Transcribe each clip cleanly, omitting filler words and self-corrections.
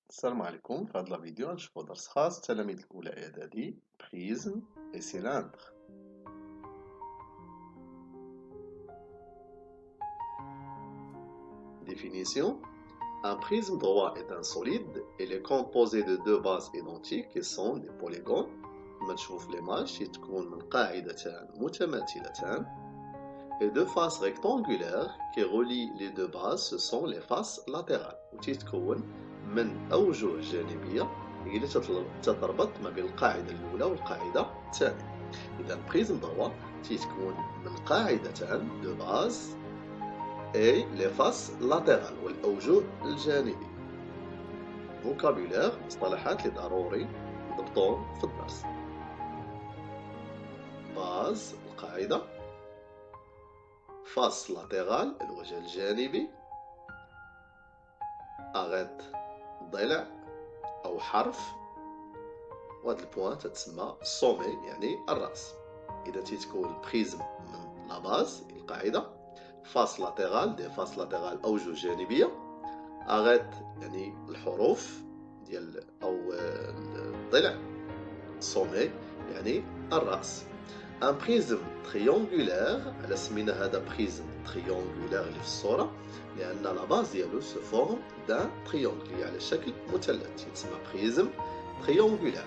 السلام عليكم. في هذا الفيديو نشوفوا درس خاص التلاميذ الأولى إعدادي بريزم et cylindre. Définition. Un prisme droit est un solide. Il est composé de deux bases identiques qui sont des polygones. كما تشوفوا في l'image تكون من قاعدتان متماثلتان. Et deux faces rectangulaires qui relient les deux bases, ce sont les faces latérales. وتتكون من أوجه جانبية اللي تتربط ما بين القاعدة الأولى والقاعدة الثانية. إذا بريزم ضوء تتكون من قاعدتان دو باز et les faces latérales والأوجه الجانبية. فوكابولير مصطلحات اللي ضروري نضبطوهم في الدرس. باز القاعدة، فاس لاتérال الوجه الجانبي، أغيت ضلع أو حرف، وهاد البوان تتسمى سومي يعني الرأس. إذا تتكون بريزم من لا باز القاعدة، فاس لاتérال دي فاس لاتérال أوجه جانبية، أغيت يعني الحروف ديال أو الضلع، سومي يعني الرأس. ان بريزم تريونغولير، على سمينا هذا بريزم تريونغولير اللي في الصورة لأن لا باز ديالو سو فورم دان تريونغل على شكل مثلث، يتسمى بريزم تريونغولير.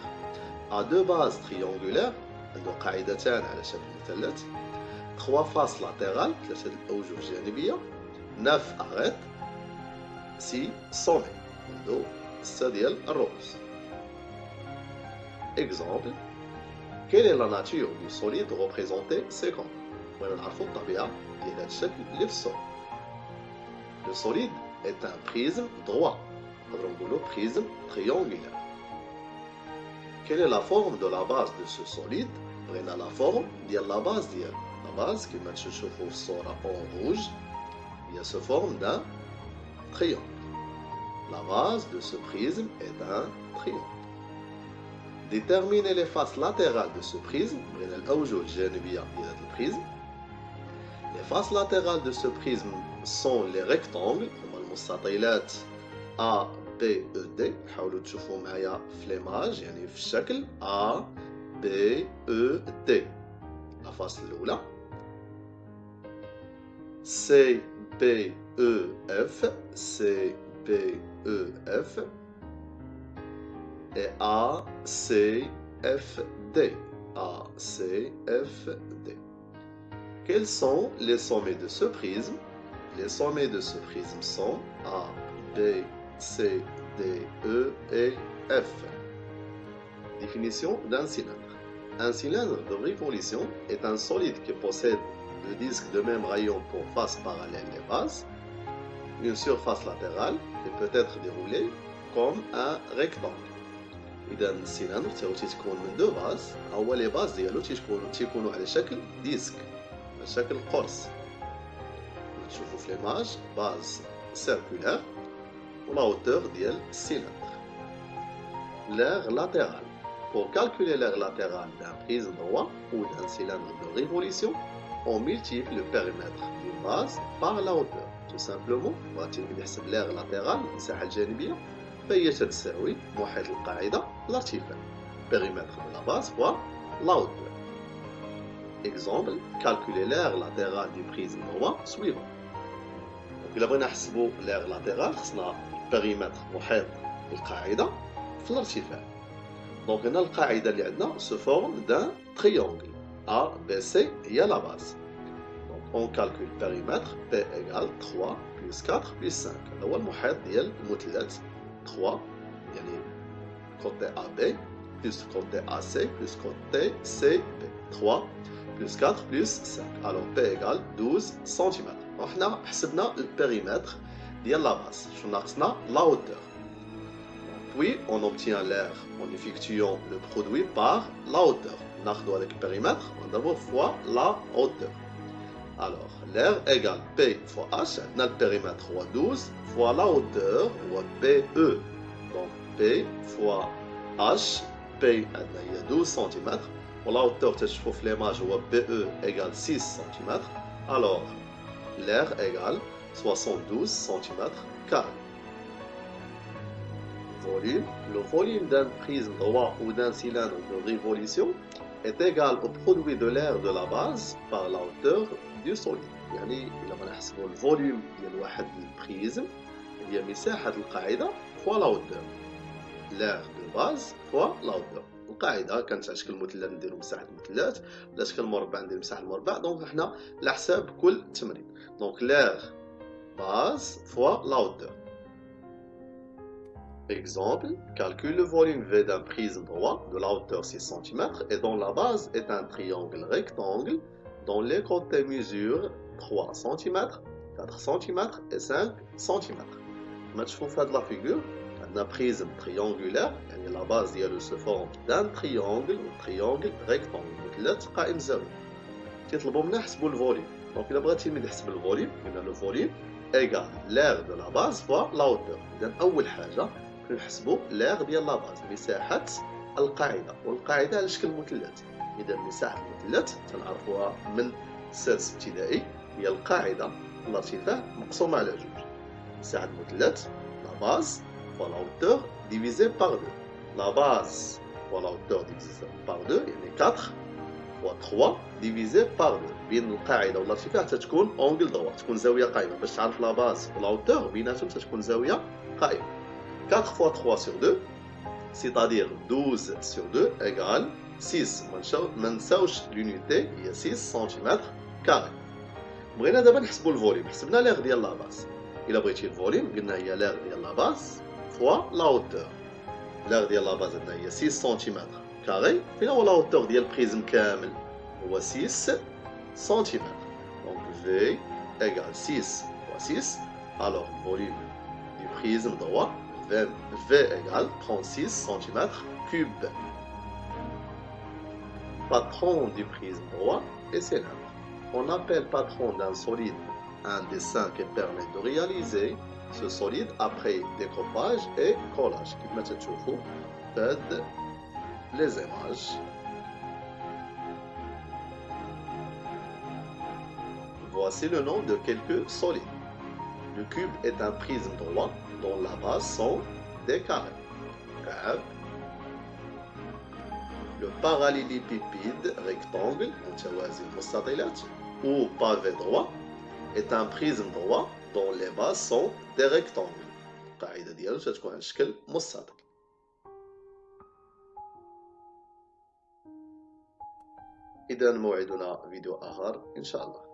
ا دو باز تريونغولير عنده قاعدتان على شكل مثلث، 3 فاس لاتérال 3 الأوجه الجانبية، 9 أغيت، 6 سومي عنده 6 ديال الرؤوس. Exemple. Quelle est la nature du solide représenté C-comme? بغينا نعرفوا الطبيعة ديال هذا الشكل اللي في الصورة. Le solide est un prisme droit. نقدروا نقولوا prisme triangulaire. Quelle est la forme de la base de ce solide? بغينا la forme ديال la base ديالو. La base كما تشوفوا في الصورة en rouge هي se forme d'un triangle. La base de ce prisme est un triangle. Déterminer les faces latérales de ce prisme. بغينا الأوجه الجانبية ديال هذا البريزم. Les faces latérales de ce prisme sont les rectangles، هما المستطيلات A B E D. حاولوا تشوفوا معايا في ليماج يعني في الشكل A B E D. لا فاس الأولى C B E F C B E F et A C F D. A C F D. Quels sont les sommets de ce prisme? Les sommets de ce prisme sont A, B, C, D, E et F. Définition d'un cylindre. Un cylindre de révolution est un solide qui possède deux disques de même rayon pour faces parallèles les bases, une surface latérale qui peut être déroulée comme un rectangle. إذا السيلندر تيكون من دو باز، هو لي باز ديالو تيكونوا على شكل ديسك، على شكل قرص. تشوفوا في ليماج باز سيركولير و لا هوتور ديال السيلندر. L'air latéral. Pour calculer l'air latéral d'un prisme droit ou d'un cylindre de révolution, on multiplie le périmètre d'une base par la hauteur. Tout simplement, بغيتي نحسب l'air latéral المساحة الجانبية فهي تساوي محيط القاعدة الارتفاع. périmètre de la base fois la hauteur. Exemple, calculer l'air latéral du prisme droit suivant. Donc إلا بغينا نحسبوا l'air latéral خصنا périmètre محيط القاعدة في الارتفاع. دونك هنا القاعدة اللي عندنا se forme d'un triangle. A B C هي la base. Donc on calcule périmètre P égale 3 plus 4 plus 5. هذا هو المحيط ديال المثلث 3 يعني côté AB plus côté AC plus côté CB. 3 plus 4 plus 5. Alors P égale 12 cm. وحنا حسبنا البيريمتر ديال لا باس. شنو ناقصنا؟ لا hauteur. Puis on obtient l'air en effectuant le produit par la hauteur. ناخذوا هذاك البيريمتر ونضربوه fois la hauteur. Alors l'air égale P fois H. عندنا البيريمتر هو 12 fois la hauteur هو PE. Donc P fois H. P عندنا هي 12 سنتيمتر ولا hauteur تشوفوا في l'image هو BE égale 6 سنتيمتر. Alors l'air égale 72 cm². Volume. Le volume d'un prisme droit ou d'un cylindre de révolution est égal au produit de l'air de la base par la hauteur du solide. يعني إلا بغينا نحسبوا الفوليوم ديال واحد البريزم هي مساحة القاعدة فوا لا hauteur. l'air de base فوا لا hauteur. القاعدة كانت على شكل مثلث نديرو مساحة المثلث، على شكل مربع ندير مساحة المربع. دونك حنا على حساب كل تمرين. دونك l'air base fois la hauteur. Exemple, calcule le volume V d'un prisme droit de la hauteur 6 cm et dont la base est un triangle rectangle dont les côtés mesurent 3 cm, 4 cm et 5 cm. كما تشوفوا في هذه لا فيغور عندنا بريزم triangulaire يعني la base ديالو se forme d'un triangle ou triangle rectangle مثلث قائم الزاوية. تيطلبوا منا نحسبوا الفوليوم. دونك إلا بغى التلميذ يحسب الفوليوم قلنا لو فوليوم égal l'air de la base fois la hauteur. إذا أول حاجة كنحسبوا l'air ديال لا باز مساحة القاعدة، والقاعدة على شكل مثلث. إذا مساحة المثلث تنعرفوها من السادس ابتدائي هي القاعدة الارتفاع مقسومة على جوج. مساحة المثلث la base fois la hauteur divisé par 2. La base fois la hauteur divisé par 2 يعني 4 fois 3 divisé par 2. بين القاعدة والارتفاع تتكون اونغل دروا، تكون زاوية قائمة. باش تعرف لا باز ولا hauteur بيناتهم تتكون زاوية قائمة. 4 fois 3 sur 2 c'est-à-dire 12 sur 2 égale 6. ما نساوش l'unité هي 6 سنتيمتر كاري. بغينا دابا نحسبوا الفوليوم. حسبنا l'air ديال لا باز. إلا بغيتي الفوليوم قلنا هي l'air ديال لا باز فوا لا hauteur. l'air ديال لا باز عندنا هي 6 سنتيمتر كاري. فين هو لا hauteur ديال البريزم كامل؟ هو 6 cm. Donc V égale 6 fois 6. Alors le volume du prisme droit V égale 36 cm3. Patron du prisme droit est célèbre. On appelle patron d'un solide un dessin qui permet de réaliser ce solide après découpage et collage. كما تشوفوا هاد les images. Voici le nom de quelques solides. Le cube est un prisme droit dont la base sont des carrés. Le parallélépipède rectangle ou pavé droit est un prisme droit dont les bases sont des rectangles. القاعدة ديالو تتكون على شكل مستطيل. إذا موعدنا فيديو آخر إن شاء الله.